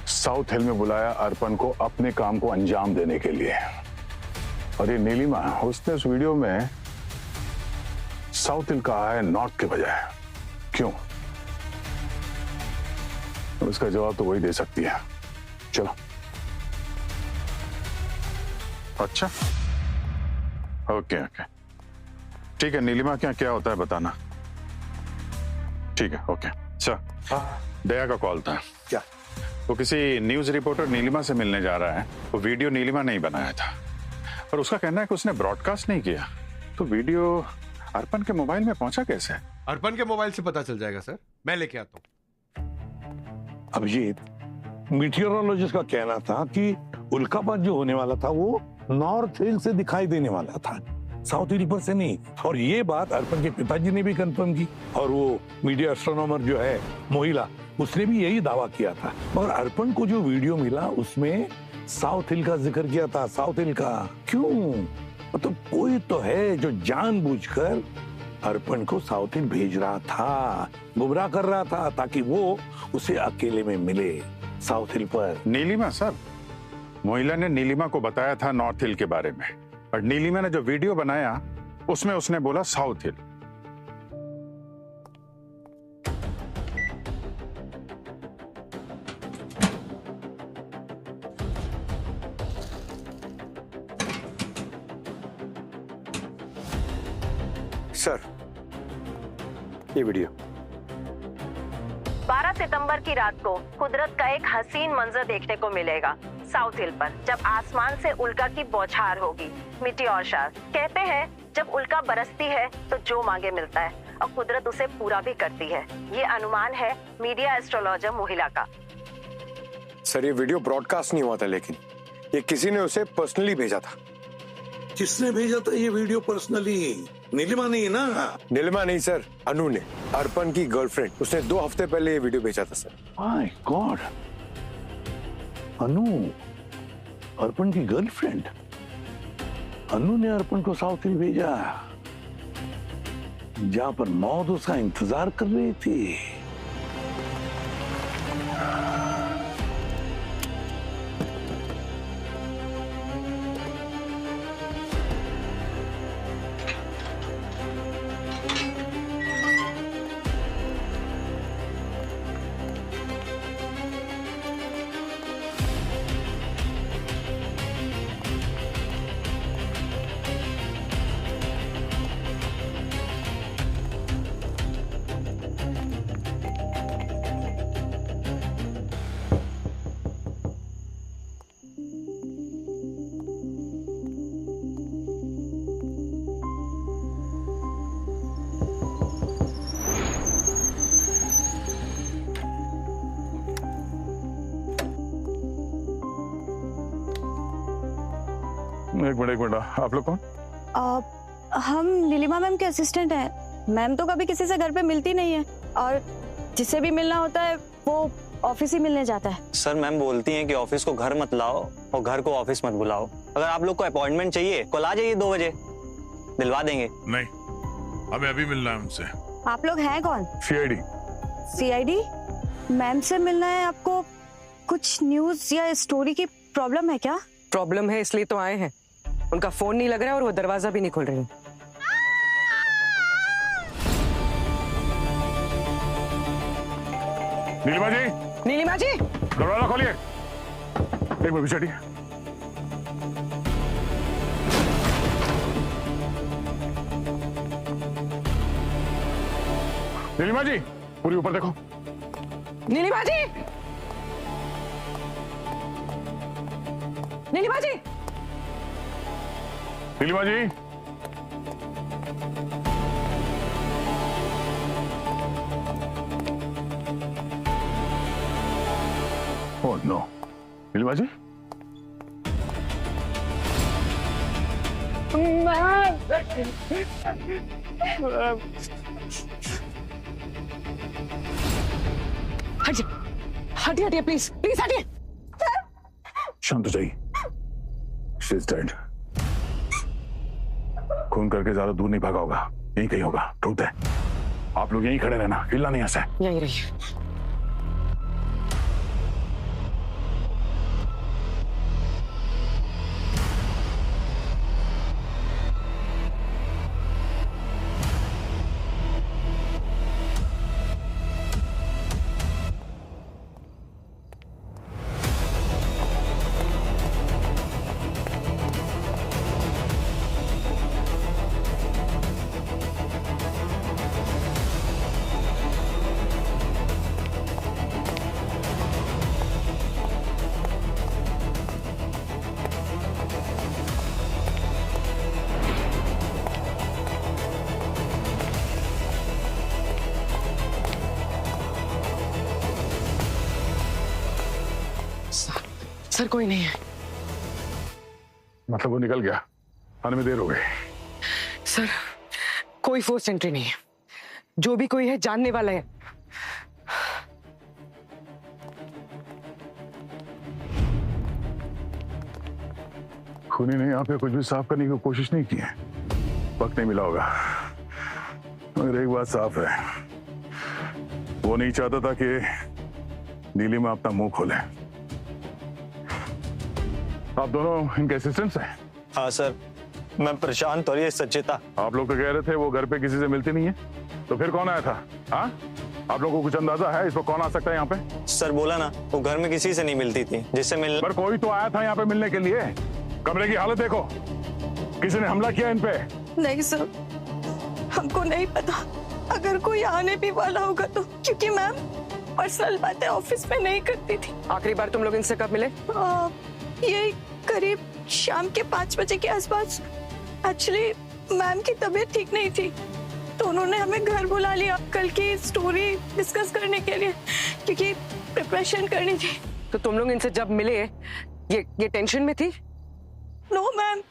साउथ हिल में बुलाया अर्पण को अपने काम को अंजाम देने के लिए। और ये नीलिमा, उसने उस वीडियो में साउथ हिल कहा है नॉर्थ के बजाय। क्यों? उसका जवाब तो वही दे सकती है। चलो। अच्छा, ओके। ठीक है, नीलिमा क्या होता है बताना। ठीक है, ओके। अच्छा, दया का कॉल था। क्या? वो किसी न्यूज रिपोर्टर नीलिमा से मिलने जा रहा है। वो वीडियो नीलिमा नहीं बनाया था, पर उसका कहना है कि उसने ब्रॉडकास्ट नहीं किया। तो वीडियो अर्पण के मोबाइल में पहुंचा कैसे? अर्पण के मोबाइल से पता चल जाएगा सर, मैं लेके आता हूँ। अभिजीत, मीटियोरोलॉजिस्ट का कहना था कि उल्कापात जो होने वाला था वो नॉर्थ हिल से दिखाई देने वाला था, साउथ हिल पर से नहीं। और ये बात अर्पण के पिताजी ने भी कंफर्म की, और वो मीडिया एस्ट्रोनॉमर जो है मोहिला, उसने भी यही दावा किया था। और अर्पण को जो वीडियो मिला उसमें साउथ हिल का जिक्र किया था। साउथ हिल का क्यों? मतलब कोई तो है जो जानबूझकर अर्पण को साउथ हिल भेज रहा था, गुमराह कर रहा था, ताकि वो उसे अकेले में मिले साउथ हिल पर। नीलिमा सर, मोहिला ने नीलिमा को बताया था नॉर्थ हिल के बारे में, और नीलिमा ने जो वीडियो बनाया उसमें उसने बोला साउथ हिल। सर, ये वीडियो 12 सितंबर की रात को कुदरत का एक हसीन मंजर देखने को मिलेगा साउथ हिल पर, जब आसमान से उल्का की बौछार होगी। मीटियोर शावर कहते हैं जब उल्का बरसती है तो जो मांगे मिलता है। और कुदरत उसे पूरा भी करती है। ये अनुमान है मीडिया एस्ट्रोलॉजर मोहिला का। सर ये वीडियो ब्रॉडकास्ट नहीं हुआ था, लेकिन ये किसी ने उसे पर्सनली भेजा था। किसने भेजा था ये वीडियो पर्सनली? नीलिमा नहीं ना? नीलिमा नहीं सर, अनु ने, अर्पण की गर्लफ्रेंड। उसने 2 हफ्ते पहले ये वीडियो भेजा था सर। माय गॉड, अनु अर्पण की गर्लफ्रेंड? अनु ने अर्पण को साउथ हिल भेजा, जहां पर मौत उसका इंतजार कर रही थी। एक मिनट, आप लोग कौन? हम नीलिमा मैम के असिस्टेंट हैं। मैम तो कभी किसी से घर पे मिलती नहीं है, और जिससे भी मिलना होता है वो ऑफिस ही मिलने जाता है। सर मैम बोलती हैं कि ऑफिस को घर मत लाओ और घर को ऑफिस मत बुलाओ। अगर आप लोग को अपॉइंटमेंट चाहिए कल आ जाइए 2 बजे, दिलवा देंगे। नहीं, हमें अभी मिलना है उनसे। आप लोग हैं कौन? सीआईडी। सीआईडी? मैम से मिलना है आपको? कुछ न्यूज या स्टोरी की प्रॉब्लम है क्या? प्रॉब्लम है इसलिए तो आए हैं। उनका फोन नहीं लग रहा है और वो दरवाजा भी नहीं खोल रही। नीलिमा जी, नीलिमा जी, दरवाजा खोलिए। एक मिनट चढ़िए। नीलिमा जी, पूरी ऊपर देखो। नीलिमा जी, नीलिमा जी, नीलिमा जी, ओह नो, नीलिमा जी, हटिए हटिए हटिए, प्लीज प्लीज हटिए। शांत हो जाइए। She is dead. खून करके ज्यादा दूर नहीं भागा होगा, यहीं कहीं होगा। ढूंढते हैं। आप लोग यहीं खड़े रहना, हिलना नहीं ऐसे। यहीं रहिए। सर कोई नहीं है। मतलब वो निकल गया, आने में देर हो गई। सर कोई फोर्स एंट्री नहीं है, जो भी कोई है जानने वाला है। खूनी ने यहाँ पे कुछ भी साफ करने की कोशिश नहीं की है, वक्त नहीं मिला होगा। मगर एक बात साफ है, वो नहीं चाहता था कि नीलिमा अपना मुंह खोले। आप दोनों इनके असिस्टेंट्स हैं? हाँ सर, मैं प्रशांत और ये सचेता। आप लोग तो कह रहे थे वो घर पे किसी से मिलती नहीं है, तो फिर कौन आया था? हाँ, आप लोगों को कुछ अंदाजा है इस पर कौन आ सकता है यहाँ पे? सर बोला ना, वो घर में किसी से नहीं मिलती थी, जिससे मिल। पर कोई तो आया था यहाँ पे मिलने के लिए। कमरे की हालत देखो, किसी ने हमला किया इन पे? नहीं सर, हमको नहीं पता। अगर कोई आने भी वाला होगा तो, क्योंकि मैम पर्सनल बातें ऑफिस में नहीं करती थी। आखिरी बार तुम लोग इनसे कब मिले? ये करीब शाम के 5 बजे के आसपास। एक्चुअली मैम की तबीयत ठीक नहीं थी, तो उन्होंने हमें घर बुला लिया कल की स्टोरी डिस्कस करने के लिए, क्योंकि प्रिपरेशन करनी थी। तो तुम लोग इनसे जब मिले ये टेंशन में थी? No ma'am,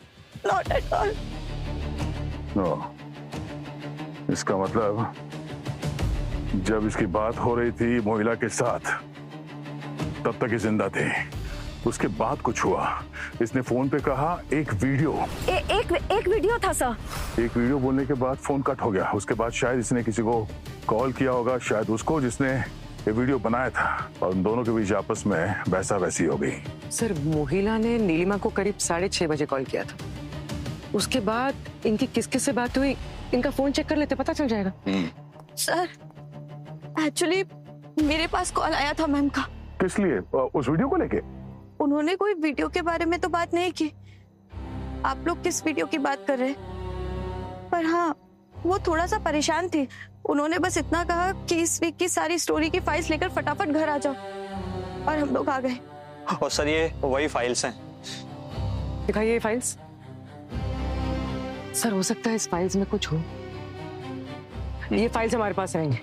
not at all. No, इसका मतलब जब इसकी बात हो रही थी मोहिला के साथ तब तक ये जिंदा थे। उसके बाद कुछ हुआ, इसने फोन पे कहा एक वीडियो। एक वीडियो था सर। एक वीडियो बोलने के बाद फोन कट हो गया। उसके बाद शायद इसने किसी को कॉल किया होगा, शायद उसको जिसने ये वीडियो बनाया था, और उन दोनों के बीच आपस में वैसा वैसी हो गई। सर मोहिला ने नीलिमा को करीब 6:30 बजे कॉल किया था। उसके बाद इनकी किस किस से बात हुई, इनका फोन चेक कर लेते, पता चल जाएगा। सर एक्चुअली मेरे पास कॉल आया था मैम का। किस लिए? उस वीडियो को लेके? उन्होंने कोई वीडियो के बारे में तो बात नहीं की। आप लोग किस वीडियो की बात कर रहे हैं? पर हाँ, वो थोड़ा सा परेशान थी। उन्होंने बस इतना कहा कि इस वीक की सारी स्टोरी की फाइल्स लेकर फटाफट घर आ जाओ, और हम लोग आ गए। और सर ये वही फाइल्स हैं। दिखाइए ये फाइल्स। सर हो सकता है इस फाइल्स में कुछ हो। ये फाइल्स हमारे पास रहेंगे।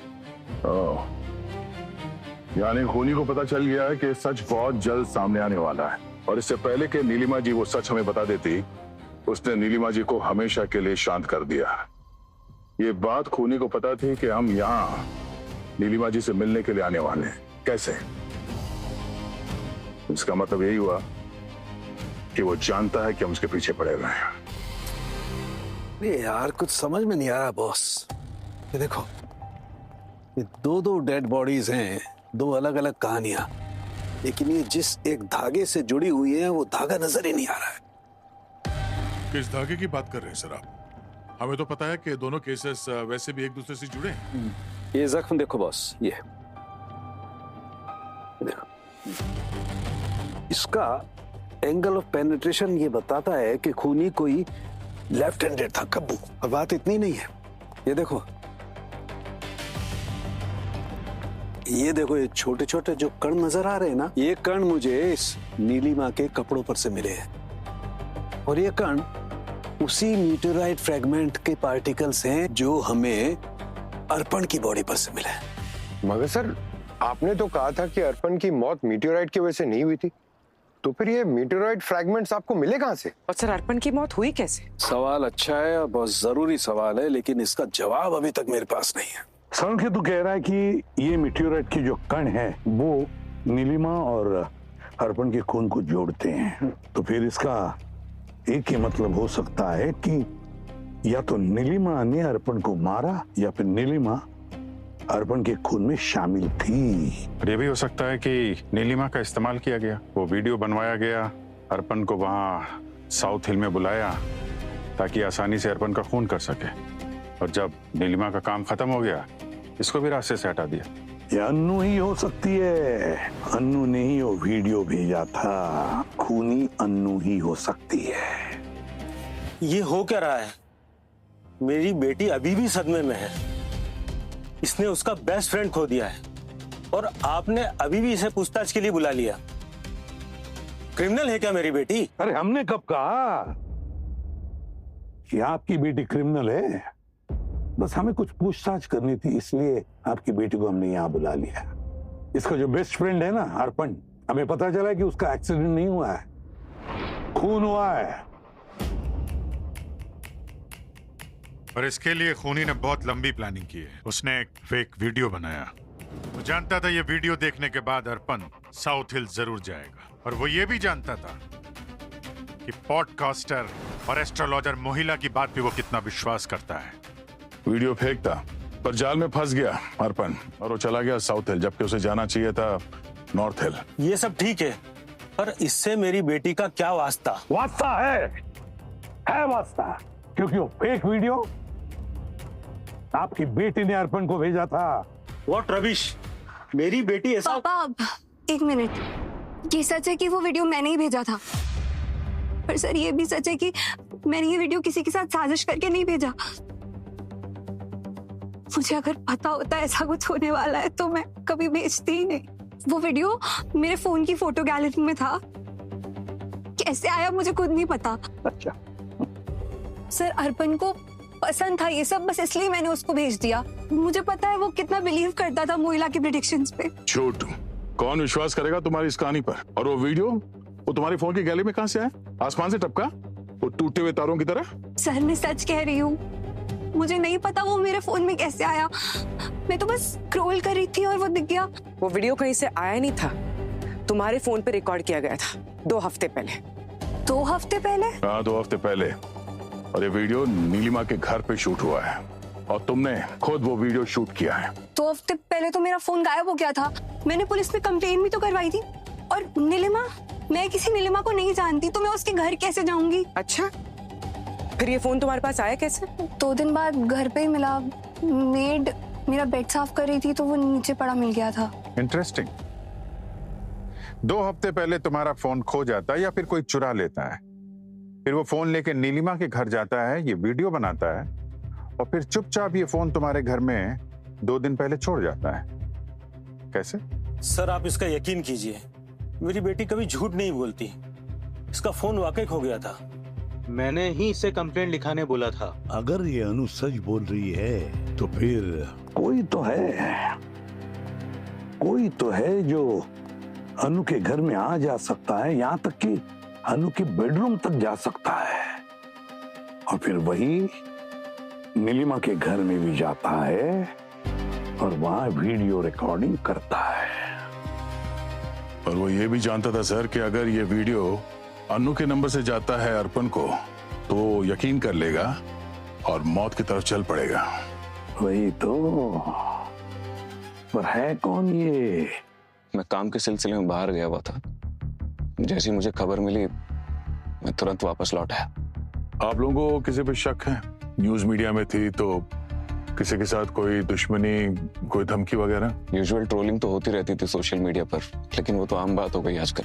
यानी खूनी को पता चल गया है कि सच बहुत जल्द सामने आने वाला है, और इससे पहले कि नीलिमा जी वो सच हमें बता देती, उसने नीलिमा जी को हमेशा के लिए शांत कर दिया। ये बात खूनी को पता थी कि हम यहाँ नीलिमा जी से मिलने के लिए आने वाले हैं। कैसे? इसका मतलब यही हुआ कि वो जानता है कि हम उसके पीछे पड़े हुए हैं। ये यार कुछ समझ में नहीं आ रहा बॉस। ये देखो, ये दो डेड बॉडीज हैं, दो अलग अलग कहानियां, लेकिन ये जिस एक धागे से जुड़ी हुई है वो धागा नजर ही नहीं आ रहा है। किस धागे की बात कर रहे हैं सर आप? हमें तो पता है कि दोनों केसेस वैसे भी एक दूसरे से जुड़े हैं। ये जख्म देखो बॉस, ये देखो, इसका एंगल ऑफ पेनिट्रेशन ये बताता है कि खूनी कोई लेफ्ट हैंडेड था कब्बू। और बात इतनी नहीं है, ये देखो, ये देखो, ये छोटे छोटे जो कण नजर आ रहे हैं ना, ये कण मुझे इस नीलिमा के कपड़ों पर से मिले हैं, और ये कण उसी मीटेराइट फ्रेगमेंट के पार्टिकल्स हैं जो हमें अर्पण की बॉडी पर से मिले हैं। मगर सर आपने तो कहा था कि अर्पण की मौत मीटेराइट की वजह से नहीं हुई थी, तो फिर ये मीटेराइट फ्रैगमेंट्स आपको मिले कहां से? और सर अर्पण की मौत हुई कैसे? सवाल अच्छा है और बहुत जरूरी सवाल है, लेकिन इसका जवाब अभी तक मेरे पास नहीं है। संख्य तो कह रहा है कि ये मीटियोराइट की जो कण है वो नीलिमा और अर्पण के खून को जोड़ते हैं, तो फिर इसका एक ही मतलब हो सकता है कि या तो नीलिमा ने अर्पण को मारा या फिर नीलिमा अर्पण के खून में शामिल थी। और ये भी हो सकता है कि नीलिमा का इस्तेमाल किया गया, वो वीडियो बनवाया गया, अर्पण को वहाँ साउथ हिल में बुलाया ताकि आसानी से अर्पण का खून कर सके, और जब नीलिमा का काम खत्म हो गया इसको भी रास्ते से हटा दिया। ये अन्नू ही हो सकती है, अन्नू ने ही वो वीडियो भेजा था, खूनी अन्नू ही हो सकती है। ये हो क्या रहा है? मेरी बेटी अभी भी सदमे में है। इसने उसका बेस्ट फ्रेंड खो दिया है, और आपने अभी भी इसे पूछताछ के लिए बुला लिया। क्रिमिनल है क्या मेरी बेटी? अरे हमने कब कहा कि आपकी बेटी क्रिमिनल है? बस हमें कुछ पूछताछ करनी थी, इसलिए आपकी बेटी को हमने यहाँ बुला लिया। इसका जो बेस्ट फ्रेंड है ना अर्पण, हमें पता चला कि उसका एक्सीडेंट नहीं हुआ है, खून हुआ है। और इसके लिए खूनी ने बहुत लंबी प्लानिंग की है। उसने एक फेक वीडियो बनाया। वो जानता था ये वीडियो देखने के बाद अर्पण साउथ हिल जरूर जाएगा, और वो ये भी जानता था कि पॉडकास्टर और एस्ट्रोलॉजर मोहिला की बात पे वो कितना विश्वास करता है। वीडियो फेक था, पर जाल में फंस गया अर्पण, और वो चला गया साउथ हिल, जबकि उसे जाना चाहिए था नॉर्थ हिल। ये सब ठीक है, पर इससे मेरी बेटी का क्या वास्ता? वास्ता है वास्ता, क्योंकि वो फेक वीडियो आपकी बेटी ने अर्पण को भेजा था। What rubbish! मेरी बेटी ऐसा... पापा एक मिनट, ये सच है कि वो वीडियो मैंने ही भेजा था, पर सर ये भी सच है कि मैंने ये वीडियो किसी के साथ साजिश करके नहीं भेजा। मुझे अगर पता होता ऐसा कुछ होने वाला है तो मैं कभी भेजती ही नहीं। वो वीडियो मेरे फोन की फोटो गैलरी में था, कैसे आया मुझे खुद नहीं पता। अच्छा। सर अर्पण को पसंद था ये सब, बस इसलिए मैंने उसको भेज दिया। मुझे पता है वो कितना बिलीव करता था मोइला की प्रेडिक्शंस पे। झूठ। कौन विश्वास करेगा तुम्हारी इस कहानी पर? और वो वीडियो वो तुम्हारी फोन की गैलरी में कहां से आया? आसमान से टपका वो टूटे हुए तारों की तरह? सर मैं सच कह रही हूँ, मुझे नहीं पता वो मेरे फोन में कैसे आया। मैं तो बस स्क्रॉल कर रही थी और वो दिख गया। वो वीडियो कहीं से आया नहीं था, तुम्हारे फोन पे रिकॉर्ड किया गया था 2 हफ्ते पहले। 2 हफ्ते पहले? हाँ 2 हफ्ते पहले। और ये वीडियो नीलिमा के घर पे शूट हुआ है और तुमने खुद वो वीडियो शूट किया है। 2 हफ्ते पहले तो मेरा फोन गायब हो गया था, मैंने पुलिस में कंप्लेन भी तो करवाई थी। और नीलिमा, मैं किसी नीलिमा को नहीं जानती, तो मैं उसके घर कैसे जाऊंगी? अच्छा, फिर ये फोन तुम्हारे पास आया कैसे? 2 दिन बाद घर पे ही मिला। मेड मेरा बेड साफ कर रही थी तो वो नीचे पड़ा मिल गया था। इंटरेस्टिंग। 2 हफ्ते पहले तुम्हारा फोन खो जाता है या फिर कोई चुरा लेता है, फिर वो फोन लेके नीलिमा के घर जाता है, ये वीडियो बनाता है और फिर चुपचाप ये फोन तुम्हारे घर में 2 दिन पहले छोड़ जाता है। कैसे? सर आप इसका यकीन कीजिए, मेरी बेटी कभी झूठ नहीं बोलती। इसका फोन वाकई खो गया था, मैंने ही इसे कंप्लेंट लिखाने बोला था। अगर ये अनु सच बोल रही है तो फिर कोई तो है जो अनु के घर में आ जा सकता है, यहाँ तक कि अनु के बेडरूम तक जा सकता है और फिर वही नीलिमा के घर में भी जाता है और वहां वीडियो रिकॉर्डिंग करता है। और वो ये भी जानता था सर कि अगर ये वीडियो अनु के नंबर से जाता है अर्पण को तो यकीन कर लेगा और मौत की तरफ चल पड़ेगा। वही तो, पर है कौन ये? मैं काम के सिलसिले में बाहर गया हुआ था, जैसी मुझे खबर मिली मैं तुरंत वापस लौट आया। आप लोगों को किसी पे शक है? न्यूज मीडिया में थी तो किसी के साथ कोई दुश्मनी, कोई धमकी वगैरह? यूजुअल ट्रोलिंग तो होती रहती थी सोशल मीडिया पर, लेकिन वो तो आम बात हो गई आजकल।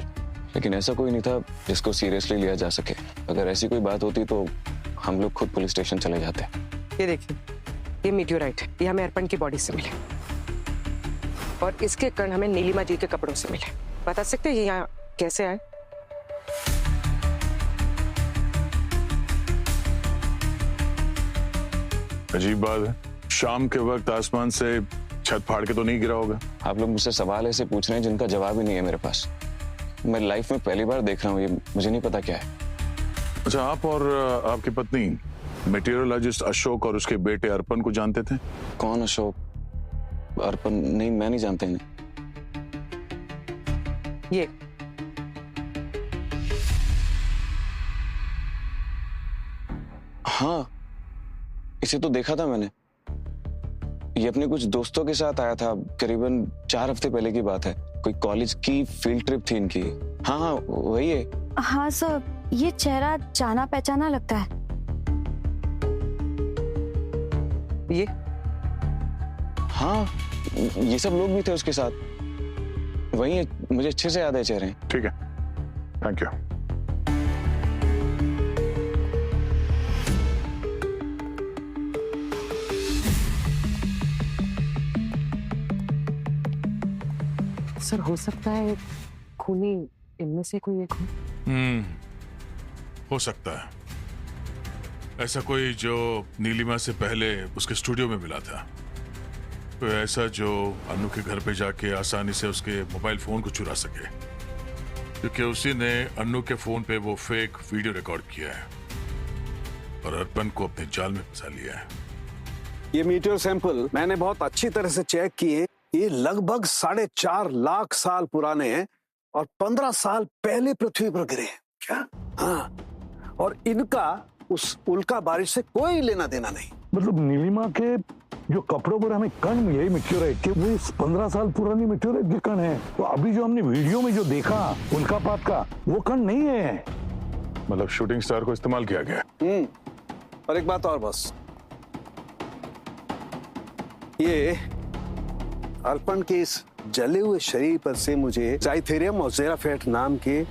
लेकिन ऐसा कोई नहीं था जिसको सीरियसली लिया जा सके। अगर ऐसी कोई बात होती तो हम लोग खुद पुलिस स्टेशन चले जाते। ये देखिए, ये मीटियोराइट है, ये हमें अर्पण की बॉडी से मिले और इसके कण हमें नीलिमा जी के कपड़ों से मिले। बता सकते हैं ये यहाँ कैसे आए? अजीब बात है, शाम के वक्त आसमान से छत फाड़ के तो नहीं गिरा होगा? आप लोग मुझसे सवाल ऐसे पूछ रहे हैं जिनका जवाब ही नहीं है मेरे पास। मैं लाइफ में पहली बार देख रहा हूँ, ये मुझे नहीं पता क्या है। अच्छा, आप और आपकी पत्नी मटेरियलॉजिस्ट अशोक और उसके बेटे अर्पण को जानते थे? कौन अशोक? अर्पण? नहीं, मैं नहीं जानता इन्हें। ये हाँ, इसे तो देखा था मैंने। ये अपने कुछ दोस्तों के साथ आया था, करीबन 4 हफ्ते पहले की बात है। कोई कॉलेज की फील्ड ट्रिप थी इनकी। हाँ हाँ वही है। हाँ सर, ये चेहरा जाना पहचाना लगता है। ये? हाँ, ये सब लोग भी थे उसके साथ। वही है, मुझे अच्छे से याद है चेहरे। ठीक है, थैंक यू। सर हो सकता है खूनी इनमें से कोई एक हो। हो सकता है ऐसा कोई जो नीलिमा से पहले उसके स्टूडियो में मिला था, कोई ऐसा जो अनु के घर पे जाके आसानी से उसके मोबाइल फोन को चुरा सके, क्योंकि उसी ने अनु के फोन पे वो फेक वीडियो रिकॉर्ड किया है और अर्पण को अपने जाल में फंसा लिया है। ये मीटियोर सैंपल मैंने बहुत अच्छी तरह से चेक किए। ये लगभग 4.5 लाख साल पुराने हैं और 15 साल पहले पृथ्वी पर गिरे हैं। क्या? हाँ, और इनका उस उल्का बारिश से कोई लेना देना नहीं। मतलब नीलिमा के जो कपड़ों पर हमें कण मिले मीटियोराइट के, वो इस 15 साल पुरानी मीटियोराइट के कण है। तो अभी जो हमने वीडियो में जो देखा उल्कापात का, वो कण नहीं है। मतलब शूटिंग स्टार को इस्तेमाल किया गया। और एक बात और बस, ये अर्पण के इस जले हुए शरीर पर से मुझे जाइथेरियम और जेराफेट नाम के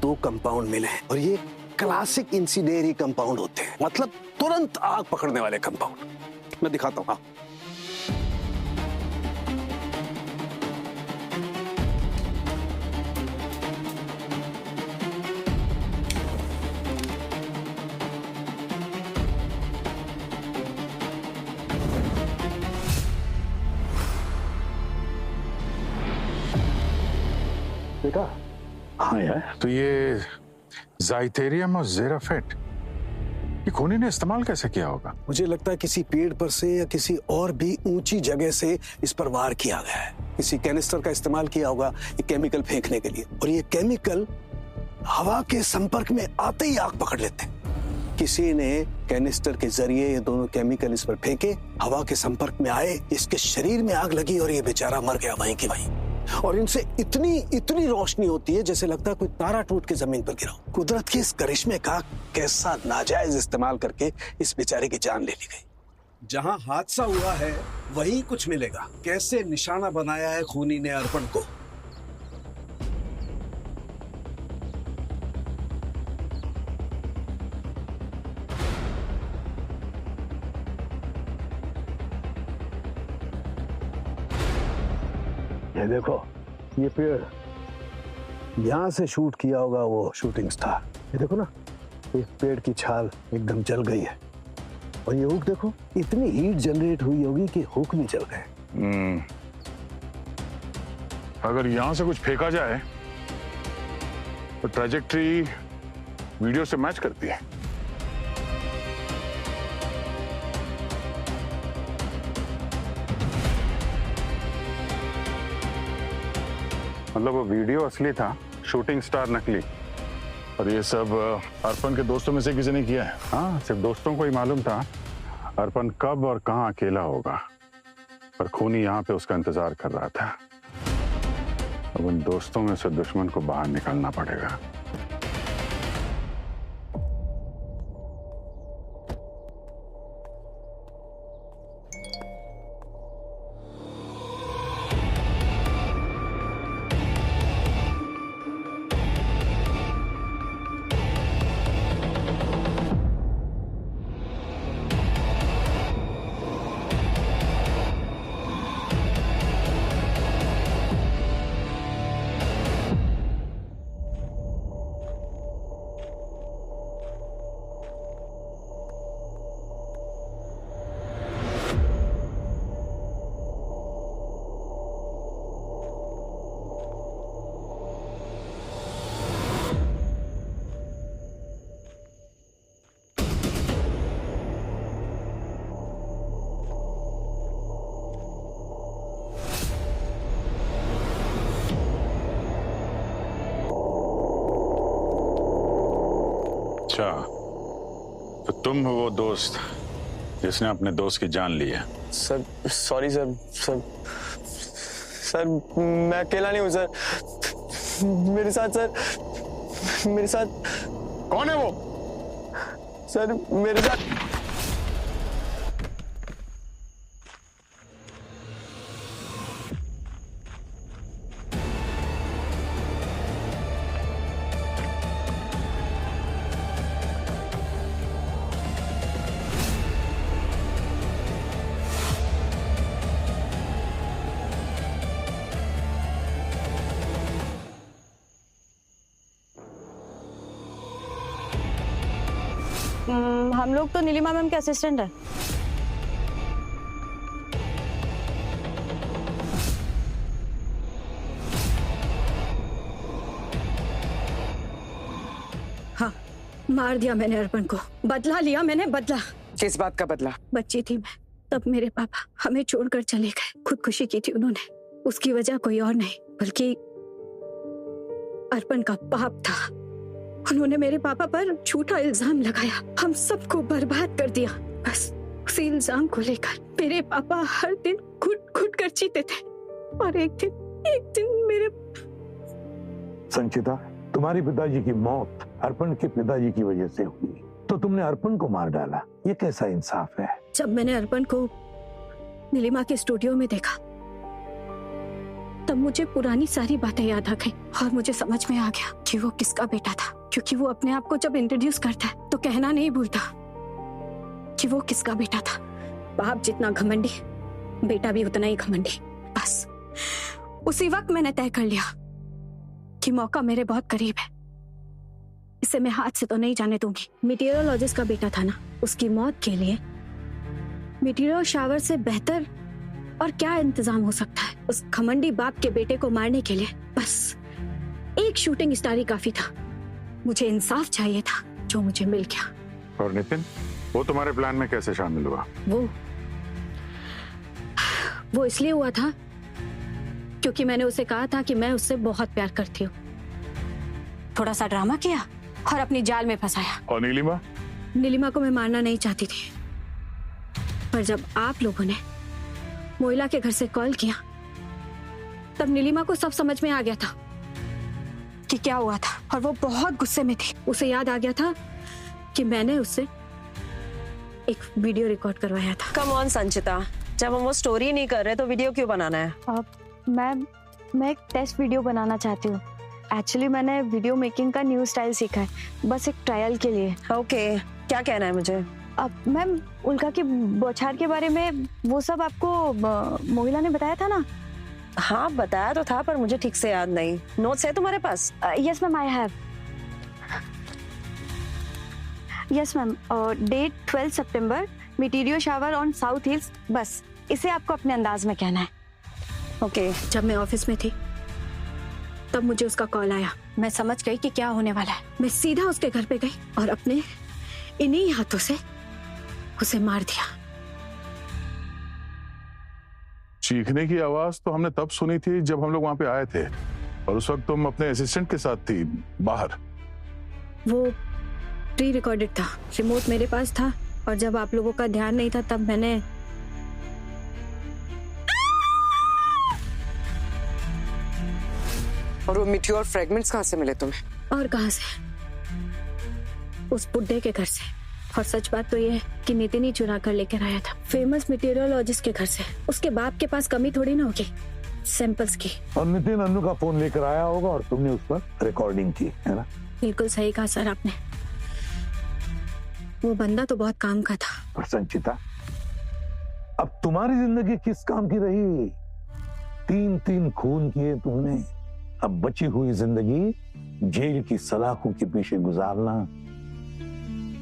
2 कंपाउंड मिले हैं और ये क्लासिक इंसिडेरी कंपाउंड होते हैं, मतलब तुरंत आग पकड़ने वाले कंपाउंड। मैं दिखाता हूं। हाँ यार। तो ये ज़ाइथेरियम और ज़ेराफेट ये खूनी ने इस्तेमाल कैसे किया होगा? मुझे लगता है किसी पेड़ पर से या किसी और भी ऊंची जगह से इस पर वार किया गया है। किसी कैनिस्टर का इस्तेमाल किया होगा ये केमिकल फेंकने के लिए, और ये केमिकल हवा के संपर्क में आते ही आग पकड़ लेते हैं। किसी ने कैनिस्टर के जरिए ये दोनों केमिकल इस पर फेंके, हवा के संपर्क में आए, इसके शरीर में आग लगी और ये बेचारा मर गया वहीं की वहीं। और इनसे इतनी रोशनी होती है जैसे लगता है कोई तारा टूट के जमीन पर गिरा हो। कुदरत के इस करिश्मे का कैसा नाजायज इस्तेमाल करके इस बेचारे की जान ले ली गई। जहां हादसा हुआ है वहीं कुछ मिलेगा। कैसे निशाना बनाया है खूनी ने अर्पण को। ये देखो, ये पेड़ यहां से शूट किया होगा वो शूटिंग स्टार। ये देखो ना, एक पेड़ की छाल एकदम जल गई है, और ये हुक देखो, इतनी हीट जनरेट हुई होगी कि हुक भी जल गए। अगर यहां से कुछ फेंका जाए तो ट्रैजेक्टरी वीडियो से मैच करती है। मतलब वो वीडियो असली था, शूटिंग स्टार नकली, और ये सब अर्पण के दोस्तों में से किसी ने किया है। हाँ, सिर्फ दोस्तों को ही मालूम था अर्पण कब और कहाँ अकेला होगा, पर खूनी यहाँ पे उसका इंतजार कर रहा था। अब उन दोस्तों में से दुश्मन को बाहर निकालना पड़ेगा। अच्छा, तो तुम हो वो दोस्त जिसने अपने दोस्त की जान ली है? सर सॉरी सर मैं अकेला नहीं हूँ सर। मेरे साथ कौन है वो? सर मेरे साथ हम लोग तो नीलिमा मैम के असिस्टेंट है। हाँ, मार दिया मैंने अर्पण को, बदला लिया मैंने, बदला। किस बात का बदला? बच्ची थी मैं तब, मेरे पापा हमें छोड़कर चले गए। खुदकुशी की थी उन्होंने, उसकी वजह कोई और नहीं बल्कि अर्पण का पाप था। उन्होंने मेरे पापा पर झूठा इल्जाम लगाया, हम सबको बर्बाद कर दिया। बस उसी इल्जाम को लेकर मेरे पापा हर दिन घुट कर जीते थे, और एक दिन मेरे संचिता, तुम्हारी पिताजी की मौत अर्पण के पिताजी की वजह से हुई, तो तुमने अर्पण को मार डाला। ये कैसा इंसाफ है? जब मैंने अर्पण को नीलिमा के स्टूडियो में देखा तब मुझे पुरानी सारी बातें याद आ गई, और मुझे समझ में आ गया कि वो किसका बेटा था। क्योंकि वो अपने आप को जब इंट्रोड्यूस करता है तो कहना नहीं भूलता कि वो किसका बेटा था। बाप जितना घमंडी, बेटा भी उतना ही घमंडी। बस उसी वक्त मैंने तय कर लिया कि मौका मेरे बहुत करीब है, इसे मैं हाथ से तो नहीं जाने दूंगी। मीटियोरोलॉजिस्ट का बेटा था ना, उसकी मौत के लिए मीटियोर शावर से बेहतर और क्या इंतजाम हो सकता है उस घमंडी बाप के बेटे को मारने के लिए? बस एक शूटिंग स्टार ही काफी था। मुझे इंसाफ चाहिए था, जो मुझे मिल गया। और नितिन, वो तुम्हारे प्लान में कैसे शामिल हुआ? वो इसलिए हुआ था क्योंकि मैंने उसे कहा था कि मैं उससे बहुत प्यार करती हूँ। थोड़ा सा ड्रामा किया और अपनी जाल में फंसाया। और नीलिमा? नीलिमा को मैं मारना नहीं चाहती थी, पर जब आप लोगों ने मोइला के घर से कॉल किया तब नीलिमा को सब समझ में आ गया था कि क्या हुआ था, और वो बहुत गुस्से में थी। उसे याद आ गया था कि मैंने उससे एक वीडियो रिकॉर्ड करवाया था। कम ऑन संचिता, जब हम वो स्टोरी नहीं कर रहे तो वीडियो क्यों बनाना है? मैम, मैं एक टेस्ट वीडियो बनाना चाहती हूँ। एक्चुअली मैंने वीडियो मेकिंग का न्यू स्टाइल सीखा है, बस एक ट्रायल के लिए। ओके, क्या कहना है मुझे? अब मैम, उल्का की बौछार के बारे में वो सब आपको मोहिला ने बताया था ना? हाँ, बताया तो था, पर मुझे ठीक से याद नहीं। नोट्स है तुम्हारे पास? Yes ma'am, I have. Yes ma'am, date 12 सितंबर, meteor shower on South Hills. बस इसे आपको अपने अंदाज में कहना है। ओके। जब मैं ऑफिस में थी तब मुझे उसका कॉल आया। मैं समझ गई कि क्या होने वाला है। मैं सीधा उसके घर पे गई और अपने इन्हीं हाथों से उसे मार दिया। चीखने की आवाज तो हमने तब सुनी थी जब हम लोग वहां पे आए थे, और उस वक्त तुम अपने असिस्टेंट के साथ थी बाहर। वो प्री रिकॉर्डेड था, रिमोट मेरे पास था, और जब आप लोगों का ध्यान नहीं था तब मैंने और वो मिट्योर फ्रेगमेंट्स कहाँ से मिले तुम्हें? और कहाँ से? उस बुड्ढे के घर से। और सच बात तो ये है कि नितिन ही चुरा कर लेकर आया था, फेमस मीटियोरोलॉजिस्ट के घर से। उसके बाप के पास कमी थोड़ी ना होगी सैंपल्स की। और नितिन अन्नू का फोन लेकर आया होगा और तुमने उस पर रिकॉर्डिंग की, है ना? बिल्कुल सही कहा सर आपने। वो बंदा तो बहुत काम का था। और संचिता, अब तुम्हारी जिंदगी किस काम की रही? 3 खून किए तुमने। अब बची हुई जिंदगी जेल की सलाखों के पीछे गुजारना,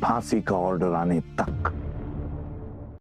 फांसी का ऑर्डर आने तक।